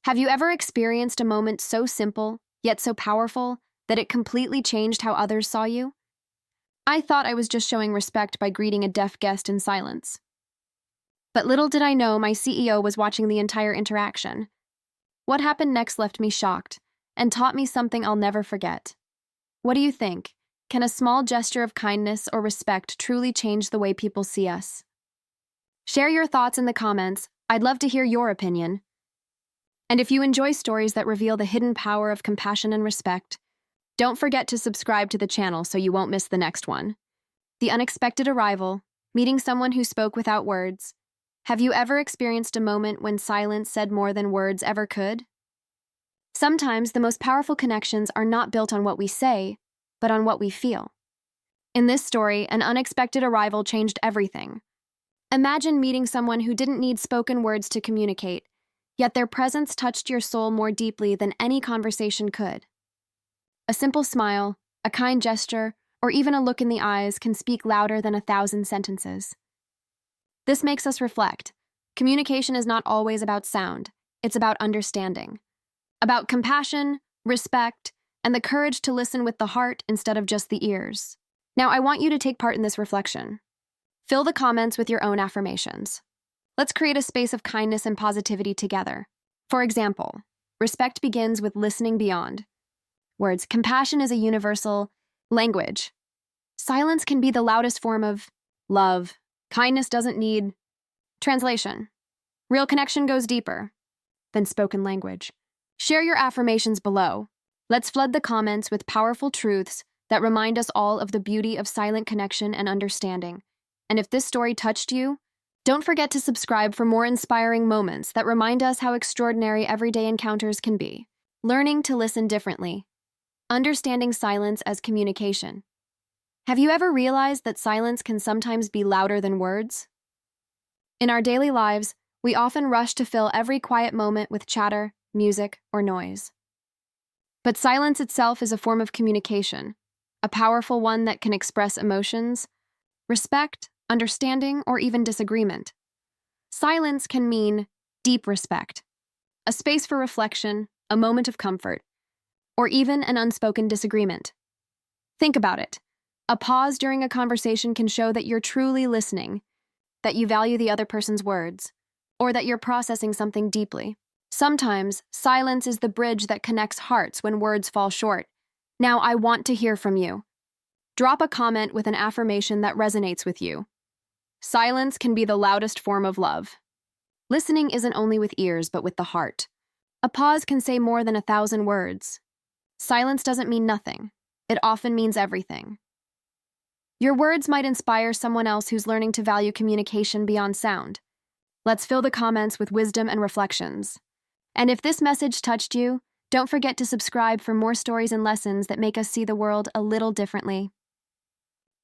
Have you ever experienced a moment so simple, yet so powerful, that it completely changed how others saw you? I thought I was just showing respect by greeting a deaf guest in silence. But little did I know my CEO was watching the entire interaction. What happened next left me shocked and taught me something I'll never forget. What do you think? Can a small gesture of kindness or respect truly change the way people see us? Share your thoughts in the comments. I'd love to hear your opinion. And if you enjoy stories that reveal the hidden power of compassion and respect, don't forget to subscribe to the channel so you won't miss the next one. The unexpected arrival, meeting someone who spoke without words. Have you ever experienced a moment when silence said more than words ever could? Sometimes the most powerful connections are not built on what we say, but on what we feel. In this story, an unexpected arrival changed everything. Imagine meeting someone who didn't need spoken words to communicate, yet their presence touched your soul more deeply than any conversation could. A simple smile, a kind gesture, or even a look in the eyes can speak louder than 1,000 sentences. This makes us reflect. Communication is not always about sound, it's about understanding. About compassion, respect, and the courage to listen with the heart instead of just the ears. Now, I want you to take part in this reflection. Fill the comments with your own affirmations. Let's create a space of kindness and positivity together. For example, respect begins with listening beyond words. Compassion is a universal language. Silence can be the loudest form of love. Kindness doesn't need translation. Real connection goes deeper than spoken language. Share your affirmations below. Let's flood the comments with powerful truths that remind us all of the beauty of silent connection and understanding. And if this story touched you, don't forget to subscribe for more inspiring moments that remind us how extraordinary everyday encounters can be. Learning to listen differently. Understanding silence as communication. Have you ever realized that silence can sometimes be louder than words? In our daily lives, we often rush to fill every quiet moment with chatter, music, or noise. But silence itself is a form of communication, a powerful one that can express emotions, respect, understanding, or even disagreement. Silence can mean deep respect, a space for reflection, a moment of comfort, or even an unspoken disagreement. Think about it. A pause during a conversation can show that you're truly listening, that you value the other person's words, or that you're processing something deeply. Sometimes, silence is the bridge that connects hearts when words fall short. Now, I want to hear from you. Drop a comment with an affirmation that resonates with you. Silence can be the loudest form of love. Listening isn't only with ears, but with the heart. A pause can say more than 1,000 words. Silence doesn't mean nothing. It often means everything. Your words might inspire someone else who's learning to value communication beyond sound. Let's fill the comments with wisdom and reflections. And if this message touched you, don't forget to subscribe for more stories and lessons that make us see the world a little differently.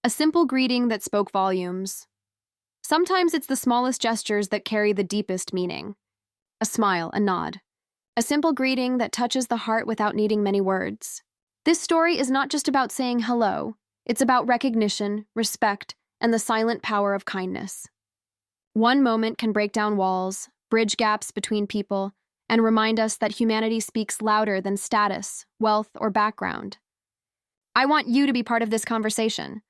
A simple greeting that spoke volumes. Sometimes it's the smallest gestures that carry the deepest meaning. A smile, a nod. A simple greeting that touches the heart without needing many words. This story is not just about saying hello. It's about recognition, respect, and the silent power of kindness. One moment can break down walls, bridge gaps between people, and remind us that humanity speaks louder than status, wealth, or background. I want you to be part of this conversation.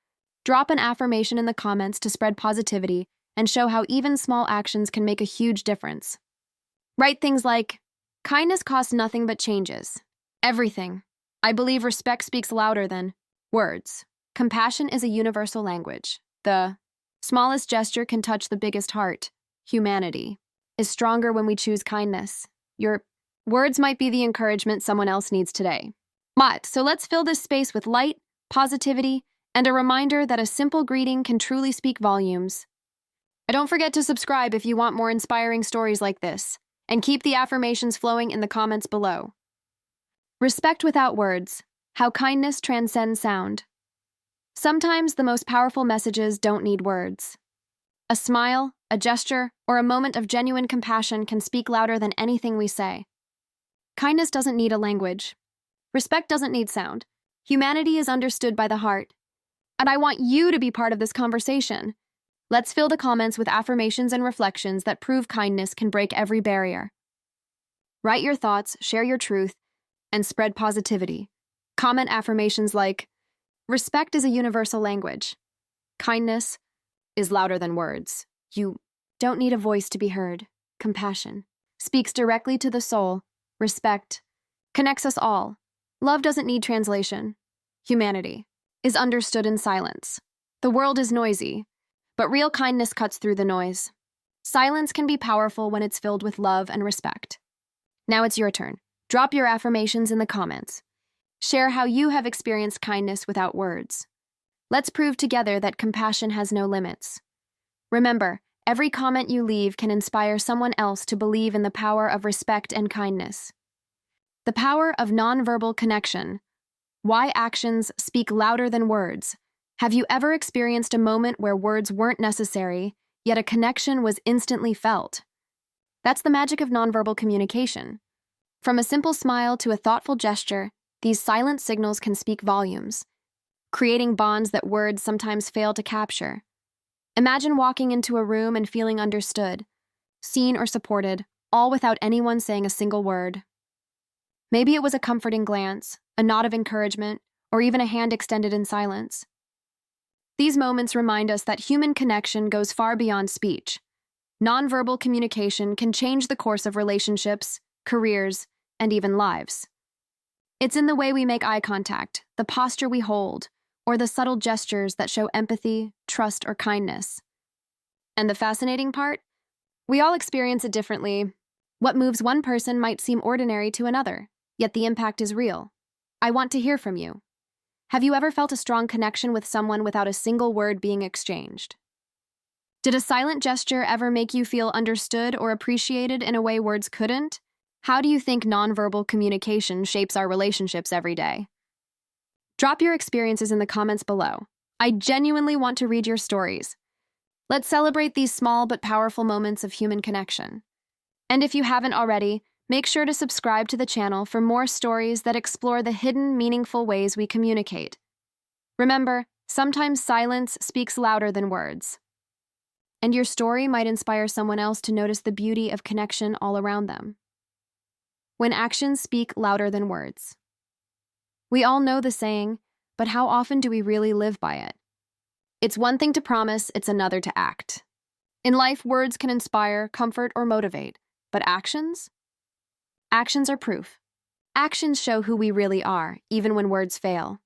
Drop an affirmation in the comments to spread positivity and show how even small actions can make a huge difference. Write things like, kindness costs nothing but changes. Everything. I believe respect speaks louder than words. Compassion is a universal language. The smallest gesture can touch the biggest heart. Humanity is stronger when we choose kindness. Your words might be the encouragement someone else needs today. So let's fill this space with light, positivity, and a reminder that a simple greeting can truly speak volumes. And don't forget to subscribe if you want more inspiring stories like this, and keep the affirmations flowing in the comments below. Respect without words. How kindness transcends sound. Sometimes the most powerful messages don't need words. A smile, a gesture, or a moment of genuine compassion can speak louder than anything we say. Kindness doesn't need a language. Respect doesn't need sound. Humanity is understood by the heart. And I want you to be part of this conversation. Let's fill the comments with affirmations and reflections that prove kindness can break every barrier. Write your thoughts, share your truth, and spread positivity. Comment affirmations like, respect is a universal language. Kindness is louder than words. You don't need a voice to be heard. Compassion speaks directly to the soul. Respect connects us all. Love doesn't need translation. Humanity is understood in silence. The world is noisy, but real kindness cuts through the noise. Silence can be powerful when it's filled with love and respect. Now it's your turn. Drop your affirmations in the comments. Share how you have experienced kindness without words. Let's prove together that compassion has no limits. Remember, every comment you leave can inspire someone else to believe in the power of respect and kindness. The power of nonverbal connection. Why actions speak louder than words. Have you ever experienced a moment where words weren't necessary, yet a connection was instantly felt? That's the magic of nonverbal communication. From a simple smile to a thoughtful gesture, these silent signals can speak volumes, creating bonds that words sometimes fail to capture. Imagine walking into a room and feeling understood, seen or supported, all without anyone saying a single word. Maybe it was a comforting glance, a nod of encouragement, or even a hand extended in silence. These moments remind us that human connection goes far beyond speech. Nonverbal communication can change the course of relationships, careers, and even lives. It's in the way we make eye contact, the posture we hold, or the subtle gestures that show empathy, trust, or kindness. And the fascinating part? We all experience it differently. What moves one person might seem ordinary to another, yet the impact is real. I want to hear from you. Have you ever felt a strong connection with someone without a single word being exchanged? Did a silent gesture ever make you feel understood or appreciated in a way words couldn't? How do you think nonverbal communication shapes our relationships every day? Drop your experiences in the comments below. I genuinely want to read your stories. Let's celebrate these small but powerful moments of human connection. And if you haven't already, make sure to subscribe to the channel for more stories that explore the hidden, meaningful ways we communicate. Remember, sometimes silence speaks louder than words. And your story might inspire someone else to notice the beauty of connection all around them. When actions speak louder than words. We all know the saying, but how often do we really live by it? It's one thing to promise, it's another to act. In life, words can inspire, comfort, or motivate, but actions? Actions are proof. Actions show who we really are, even when words fail.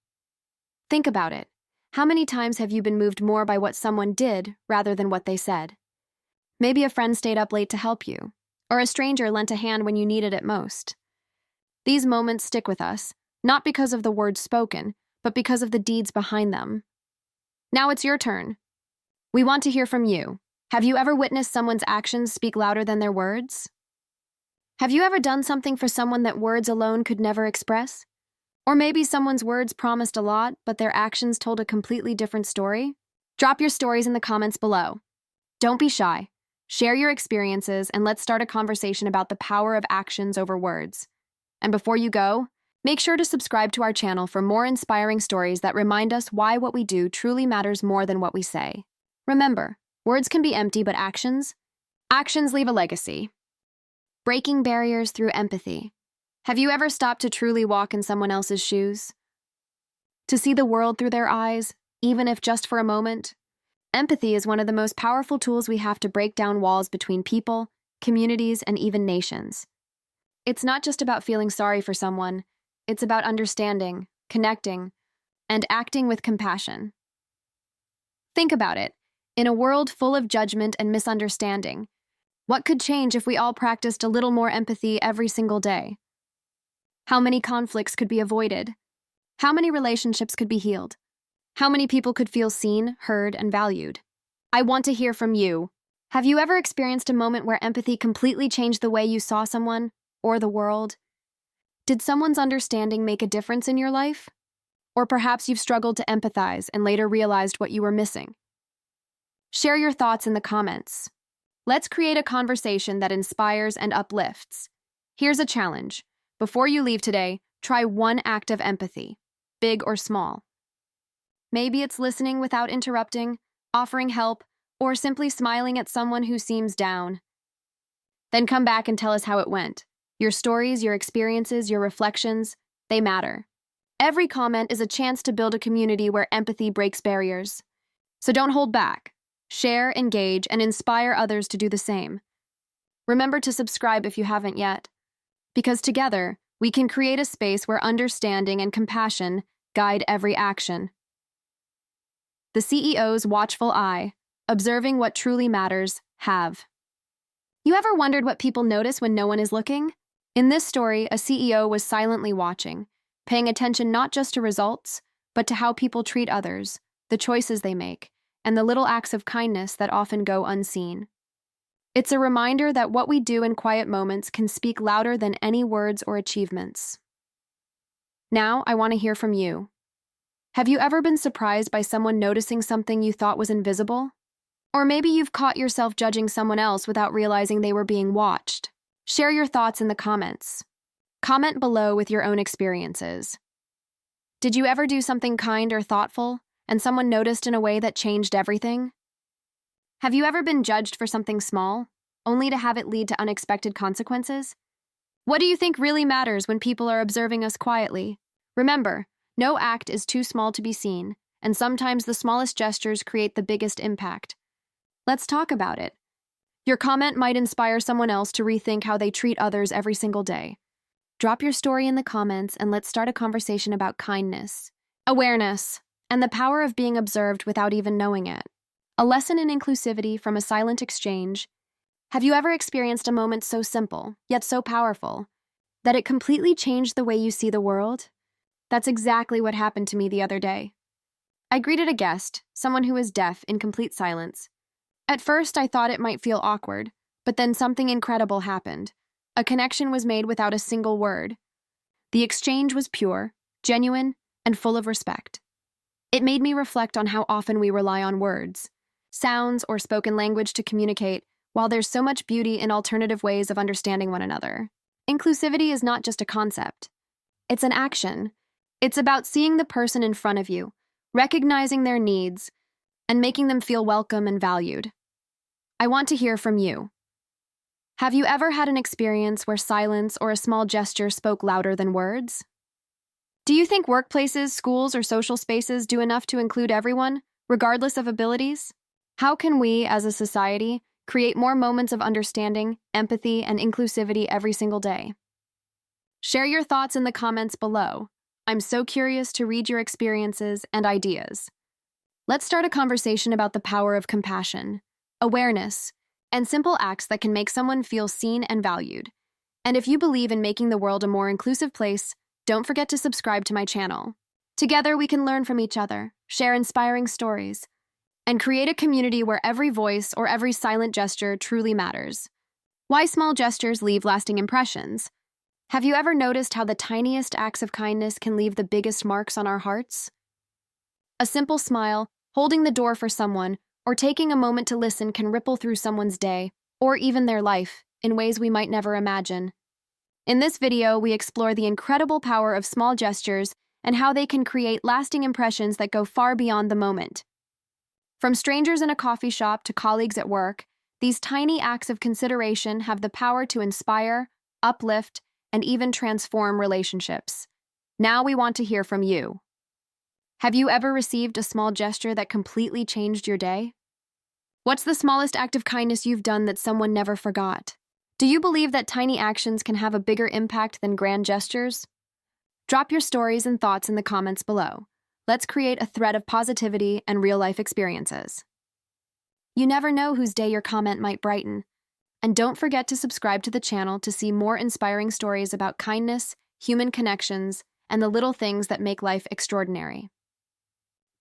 Think about it. How many times have you been moved more by what someone did rather than what they said? Maybe a friend stayed up late to help you, or a stranger lent a hand when you needed it most. These moments stick with us, not because of the words spoken, but because of the deeds behind them. Now it's your turn. We want to hear from you. Have you ever witnessed someone's actions speak louder than their words? Have you ever done something for someone that words alone could never express? Or maybe someone's words promised a lot, but their actions told a completely different story? Drop your stories in the comments below. Don't be shy. Share your experiences, and let's start a conversation about the power of actions over words. And before you go, make sure to subscribe to our channel for more inspiring stories that remind us why what we do truly matters more than what we say. Remember, words can be empty, but actions leave a legacy. Breaking barriers through empathy. Have you ever stopped to truly walk in someone else's shoes? To see the world through their eyes, even if just for a moment? Empathy is one of the most powerful tools we have to break down walls between people, communities, and even nations. It's not just about feeling sorry for someone, it's about understanding, connecting, and acting with compassion. Think about it. In a world full of judgment and misunderstanding, what could change if we all practiced a little more empathy every single day? How many conflicts could be avoided? How many relationships could be healed? How many people could feel seen, heard, and valued? I want to hear from you. Have you ever experienced a moment where empathy completely changed the way you saw someone or the world? Did someone's understanding make a difference in your life? Or perhaps you've struggled to empathize and later realized what you were missing. Share your thoughts in the comments. Let's create a conversation that inspires and uplifts. Here's a challenge. Before you leave today, try one act of empathy, big or small. Maybe it's listening without interrupting, offering help, or simply smiling at someone who seems down. Then come back and tell us how it went. Your stories, your experiences, your reflections, they matter. Every comment is a chance to build a community where empathy breaks barriers. So don't hold back. Share, engage, and inspire others to do the same. Remember to subscribe if you haven't yet, because together, we can create a space where understanding and compassion guide every action. The CEO's watchful eye, observing what truly matters, have. You ever wondered what people notice when no one is looking? In this story, a CEO was silently watching, paying attention not just to results, but to how people treat others, the choices they make, and the little acts of kindness that often go unseen. It's a reminder that what we do in quiet moments can speak louder than any words or achievements. Now, I want to hear from you. Have you ever been surprised by someone noticing something you thought was invisible? Or maybe you've caught yourself judging someone else without realizing they were being watched. Share your thoughts in the comments. Comment below with your own experiences. Did you ever do something kind or thoughtful, and someone noticed in a way that changed everything? Have you ever been judged for something small, only to have it lead to unexpected consequences? What do you think really matters when people are observing us quietly? Remember, no act is too small to be seen, and sometimes the smallest gestures create the biggest impact. Let's talk about it. Your comment might inspire someone else to rethink how they treat others every single day. Drop your story in the comments and let's start a conversation about kindness, awareness, and the power of being observed without even knowing it. A lesson in inclusivity from a silent exchange. Have you ever experienced a moment so simple, yet so powerful, that it completely changed the way you see the world? That's exactly what happened to me the other day. I greeted a guest, someone who was deaf, in complete silence. At first, I thought it might feel awkward, but then something incredible happened. A connection was made without a single word. The exchange was pure, genuine, and full of respect. It made me reflect on how often we rely on words, sounds, or spoken language to communicate, while there's so much beauty in alternative ways of understanding one another. Inclusivity is not just a concept. It's an action. It's about seeing the person in front of you, recognizing their needs, and making them feel welcome and valued. I want to hear from you. Have you ever had an experience where silence or a small gesture spoke louder than words? Do you think workplaces, schools, or social spaces do enough to include everyone, regardless of abilities? How can we, as a society, create more moments of understanding, empathy, and inclusivity every single day? Share your thoughts in the comments below. I'm so curious to read your experiences and ideas. Let's start a conversation about the power of compassion, awareness, and simple acts that can make someone feel seen and valued. And if you believe in making the world a more inclusive place, don't forget to subscribe to my channel. Together, we can learn from each other, share inspiring stories, and create a community where every voice or every silent gesture truly matters. Why small gestures leave lasting impressions? Have you ever noticed how the tiniest acts of kindness can leave the biggest marks on our hearts? A simple smile, holding the door for someone, or taking a moment to listen can ripple through someone's day, or even their life, in ways we might never imagine. In this video, we explore the incredible power of small gestures and how they can create lasting impressions that go far beyond the moment. From strangers in a coffee shop to colleagues at work, these tiny acts of consideration have the power to inspire, uplift, and even transform relationships. Now we want to hear from you. Have you ever received a small gesture that completely changed your day? What's the smallest act of kindness you've done that someone never forgot? Do you believe that tiny actions can have a bigger impact than grand gestures? Drop your stories and thoughts in the comments below. Let's create a thread of positivity and real-life experiences. You never know whose day your comment might brighten. And don't forget to subscribe to the channel to see more inspiring stories about kindness, human connections, and the little things that make life extraordinary.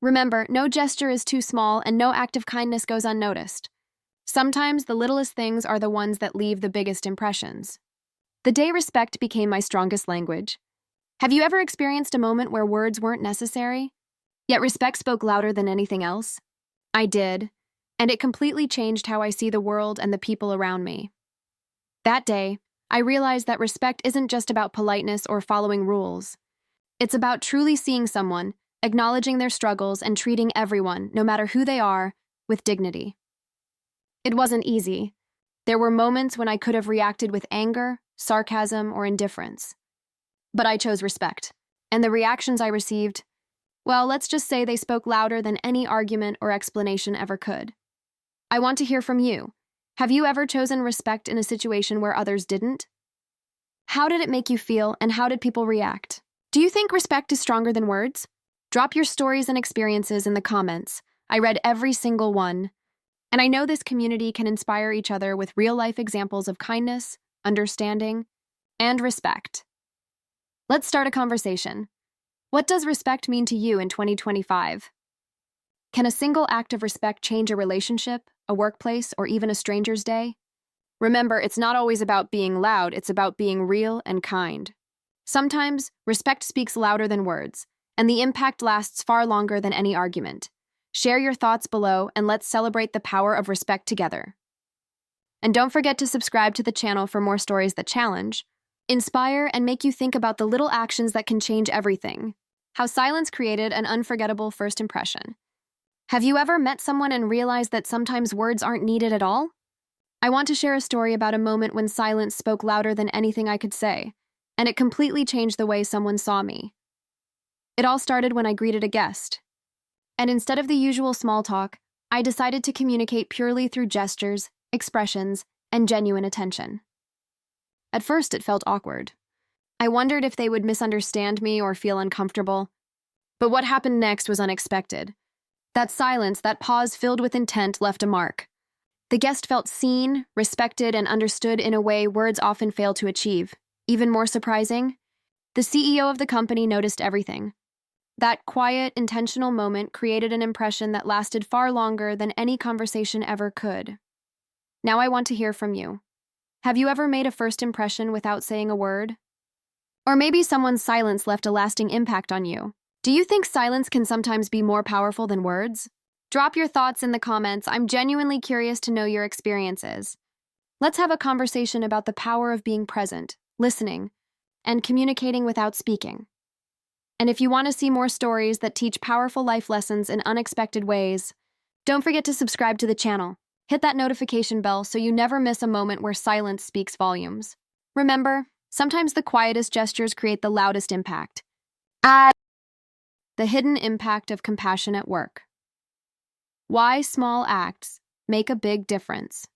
Remember, no gesture is too small and no act of kindness goes unnoticed. Sometimes the littlest things are the ones that leave the biggest impressions. The day respect became my strongest language. Have you ever experienced a moment where words weren't necessary, yet respect spoke louder than anything else? I did, and it completely changed how I see the world and the people around me. That day, I realized that respect isn't just about politeness or following rules. It's about truly seeing someone, acknowledging their struggles, and treating everyone, no matter who they are, with dignity. It wasn't easy. There were moments when I could have reacted with anger, sarcasm, or indifference. But I chose respect. And the reactions I received, well, let's just say they spoke louder than any argument or explanation ever could. I want to hear from you. Have you ever chosen respect in a situation where others didn't? How did it make you feel, and how did people react? Do you think respect is stronger than words? Drop your stories and experiences in the comments. I read every single one. And I know this community can inspire each other with real-life examples of kindness, understanding, and respect. Let's start a conversation. What does respect mean to you in 2025? Can a single act of respect change a relationship, a workplace, or even a stranger's day? Remember, it's not always about being loud, it's about being real and kind. Sometimes, respect speaks louder than words, and the impact lasts far longer than any argument. Share your thoughts below, and let's celebrate the power of respect together. And don't forget to subscribe to the channel for more stories that challenge, inspire, and make you think about the little actions that can change everything. How silence created an unforgettable first impression. Have you ever met someone and realized that sometimes words aren't needed at all? I want to share a story about a moment when silence spoke louder than anything I could say, and it completely changed the way someone saw me. It all started when I greeted a guest. And instead of the usual small talk, I decided to communicate purely through gestures, expressions, and genuine attention. At first, it felt awkward. I wondered if they would misunderstand me or feel uncomfortable. But what happened next was unexpected. That silence, that pause filled with intent, left a mark. The guest felt seen, respected, and understood in a way words often fail to achieve. Even more surprising, the CEO of the company noticed everything. That quiet, intentional moment created an impression that lasted far longer than any conversation ever could. Now I want to hear from you. Have you ever made a first impression without saying a word? Or maybe someone's silence left a lasting impact on you. Do you think silence can sometimes be more powerful than words? Drop your thoughts in the comments. I'm genuinely curious to know your experiences. Let's have a conversation about the power of being present, listening, and communicating without speaking. And if you want to see more stories that teach powerful life lessons in unexpected ways, don't forget to subscribe to the channel. Hit that notification bell so you never miss a moment where silence speaks volumes. Remember, sometimes the quietest gestures create the loudest impact. The hidden impact of compassion at work. Why small acts make a big difference.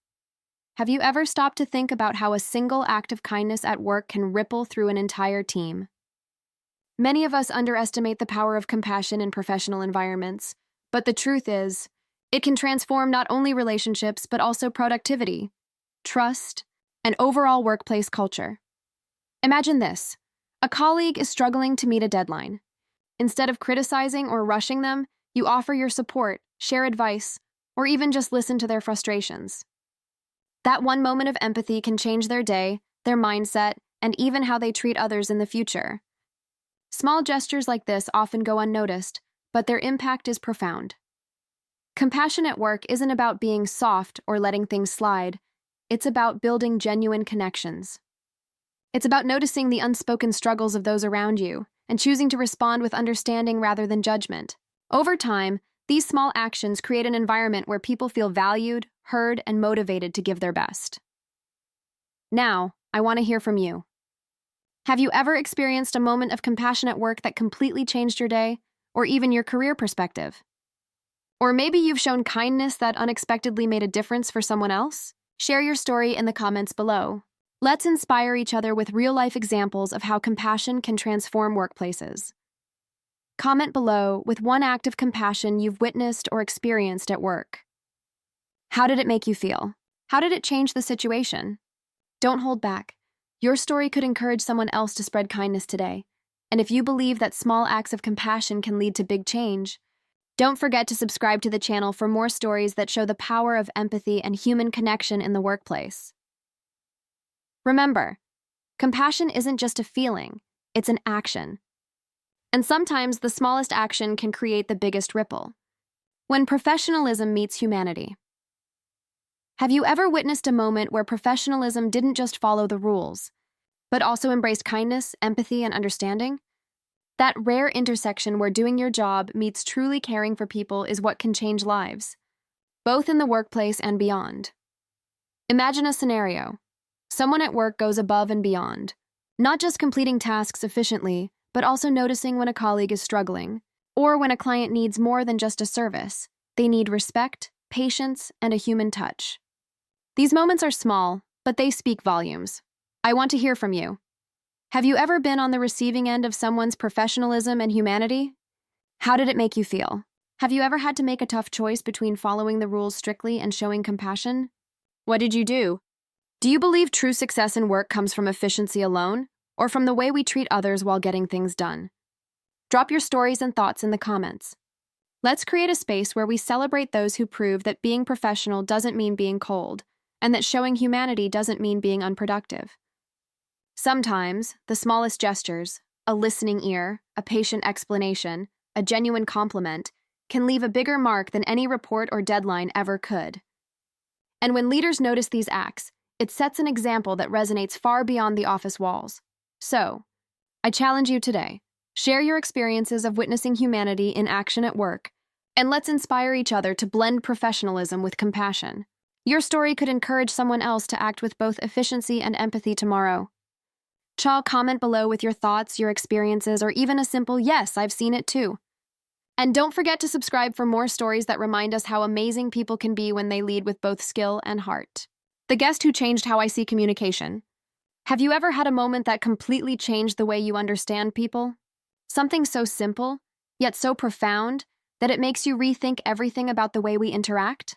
Have you ever stopped to think about how a single act of kindness at work can ripple through an entire team? Many of us underestimate the power of compassion in professional environments, but the truth is, it can transform not only relationships but also productivity, trust, and overall workplace culture. Imagine this. A colleague is struggling to meet a deadline. Instead of criticizing or rushing them, you offer your support, share advice, or even just listen to their frustrations. That one moment of empathy can change their day, their mindset, and even how they treat others in the future. Small gestures like this often go unnoticed, but their impact is profound. Compassion at work isn't about being soft or letting things slide. It's about building genuine connections. It's about noticing the unspoken struggles of those around you and choosing to respond with understanding rather than judgment. Over time, these small actions create an environment where people feel valued, heard, and motivated to give their best. Now, I want to hear from you. Have you ever experienced a moment of compassion at work that completely changed your day, or even your career perspective? Or maybe you've shown kindness that unexpectedly made a difference for someone else? Share your story in the comments below. Let's inspire each other with real-life examples of how compassion can transform workplaces. Comment below with one act of compassion you've witnessed or experienced at work. How did it make you feel? How did it change the situation? Don't hold back. Your story could encourage someone else to spread kindness today. And if you believe that small acts of compassion can lead to big change, don't forget to subscribe to the channel for more stories that show the power of empathy and human connection in the workplace. Remember, compassion isn't just a feeling, it's an action. And sometimes the smallest action can create the biggest ripple. When professionalism meets humanity. Have you ever witnessed a moment where professionalism didn't just follow the rules, but also embraced kindness, empathy, and understanding? That rare intersection where doing your job meets truly caring for people is what can change lives, both in the workplace and beyond. Imagine a scenario. Someone at work goes above and beyond, not just completing tasks efficiently, but also noticing when a colleague is struggling, or when a client needs more than just a service. They need respect, patience, and a human touch. These moments are small, but they speak volumes. I want to hear from you. Have you ever been on the receiving end of someone's professionalism and humanity? How did it make you feel? Have you ever had to make a tough choice between following the rules strictly and showing compassion? What did you do? Do you believe true success in work comes from efficiency alone, or from the way we treat others while getting things done? Drop your stories and thoughts in the comments. Let's create a space where we celebrate those who prove that being professional doesn't mean being cold, and that showing humanity doesn't mean being unproductive. Sometimes, the smallest gestures, a listening ear, a patient explanation, a genuine compliment, can leave a bigger mark than any report or deadline ever could. And when leaders notice these acts, it sets an example that resonates far beyond the office walls. So, I challenge you today. Share your experiences of witnessing humanity in action at work, and let's inspire each other to blend professionalism with compassion. Your story could encourage someone else to act with both efficiency and empathy tomorrow. Comment below with your thoughts, your experiences, or even a simple "yes, I've seen it too." And don't forget to subscribe for more stories that remind us how amazing people can be when they lead with both skill and heart. The guest who changed how I see communication. Have you ever had a moment that completely changed the way you understand people? Something so simple, yet so profound, that it makes you rethink everything about the way we interact?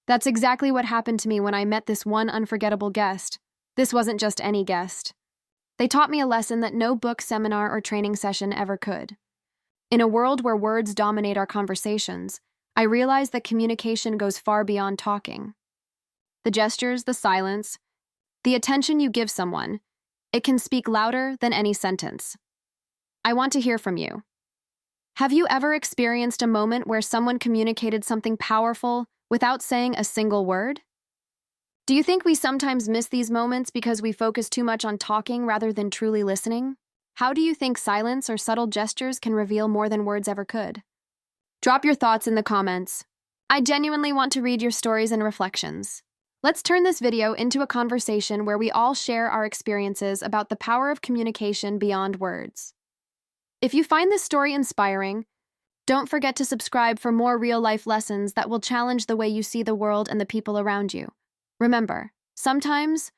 That's exactly what happened to me when I met this one unforgettable guest. This wasn't just any guest. They taught me a lesson that no book, seminar, or training session ever could. In a world where words dominate our conversations, I realized that communication goes far beyond talking. The gestures, the silence, the attention you give someone, it can speak louder than any sentence. I want to hear from you. Have you ever experienced a moment where someone communicated something powerful without saying a single word? Do you think we sometimes miss these moments because we focus too much on talking rather than truly listening? How do you think silence or subtle gestures can reveal more than words ever could? Drop your thoughts in the comments. I genuinely want to read your stories and reflections. Let's turn this video into a conversation where we all share our experiences about the power of communication beyond words. If you find this story inspiring, don't forget to subscribe for more real-life lessons that will challenge the way you see the world and the people around you. Remember, sometimes,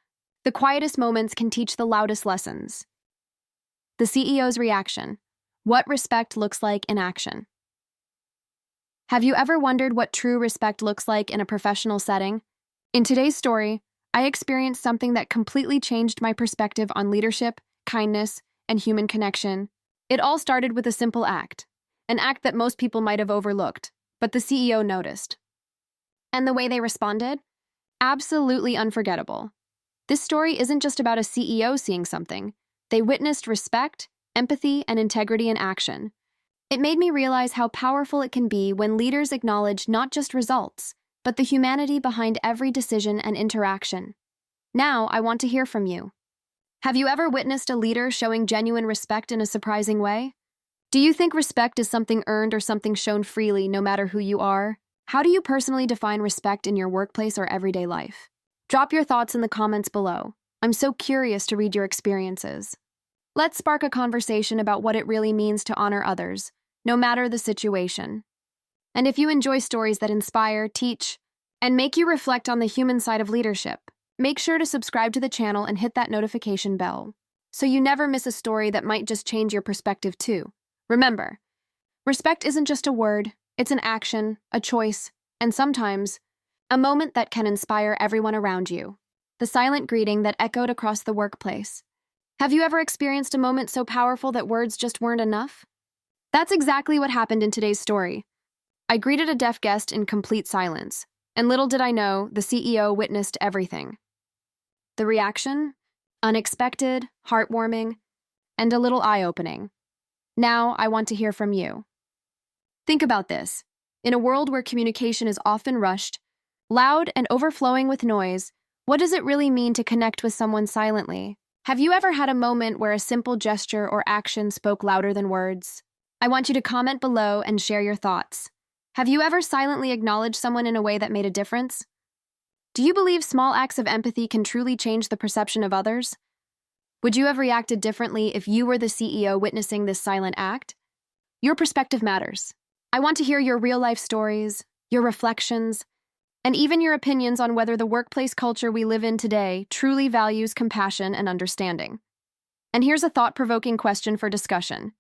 the quietest moments can teach the loudest lessons. The CEO's reaction. What respect looks like in action. Have you ever wondered what true respect looks like in a professional setting? In today's story, I experienced something that completely changed my perspective on leadership, kindness, and human connection. It all started with a simple act, an act that most people might have overlooked, but the CEO noticed. And the way they responded? Absolutely unforgettable. This story isn't just about a CEO seeing something. They witnessed respect, empathy, and integrity in action. It made me realize how powerful it can be when leaders acknowledge not just results, but the humanity behind every decision and interaction. Now, I want to hear from you. Have you ever witnessed a leader showing genuine respect in a surprising way? Do you think respect is something earned or something shown freely, no matter who you are? How do you personally define respect in your workplace or everyday life? Drop your thoughts in the comments below. I'm so curious to read your experiences. Let's spark a conversation about what it really means to honor others, no matter the situation. And if you enjoy stories that inspire, teach, and make you reflect on the human side of leadership, make sure to subscribe to the channel and hit that notification bell, so you never miss a story that might just change your perspective too. Remember, respect isn't just a word, it's an action, a choice, and sometimes, a moment that can inspire everyone around you. The silent greeting that echoed across the workplace. Have you ever experienced a moment so powerful that words just weren't enough? That's exactly what happened in today's story. I greeted a deaf guest in complete silence, and little did I know, the CEO witnessed everything. The reaction? Unexpected, heartwarming, and a little eye-opening. Now, I want to hear from you. Think about this. In a world where communication is often rushed, loud, and overflowing with noise, what does it really mean to connect with someone silently? Have you ever had a moment where a simple gesture or action spoke louder than words? I want you to comment below and share your thoughts. Have you ever silently acknowledged someone in a way that made a difference? Do you believe small acts of empathy can truly change the perception of others? Would you have reacted differently if you were the CEO witnessing this silent act? Your perspective matters. I want to hear your real-life stories, your reflections, and even your opinions on whether the workplace culture we live in today truly values compassion and understanding. And here's a thought-provoking question for discussion.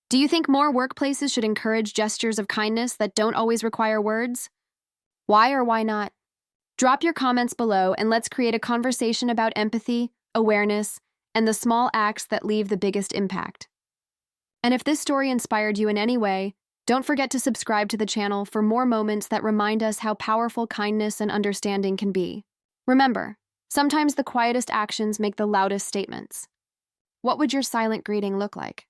Do you think more workplaces should encourage gestures of kindness that don't always require words? Why or why not? Drop your comments below and let's create a conversation about empathy, awareness, and the small acts that leave the biggest impact. And if this story inspired you in any way, don't forget to subscribe to the channel for more moments that remind us how powerful kindness and understanding can be. Remember, sometimes the quietest actions make the loudest statements. What would your silent greeting look like?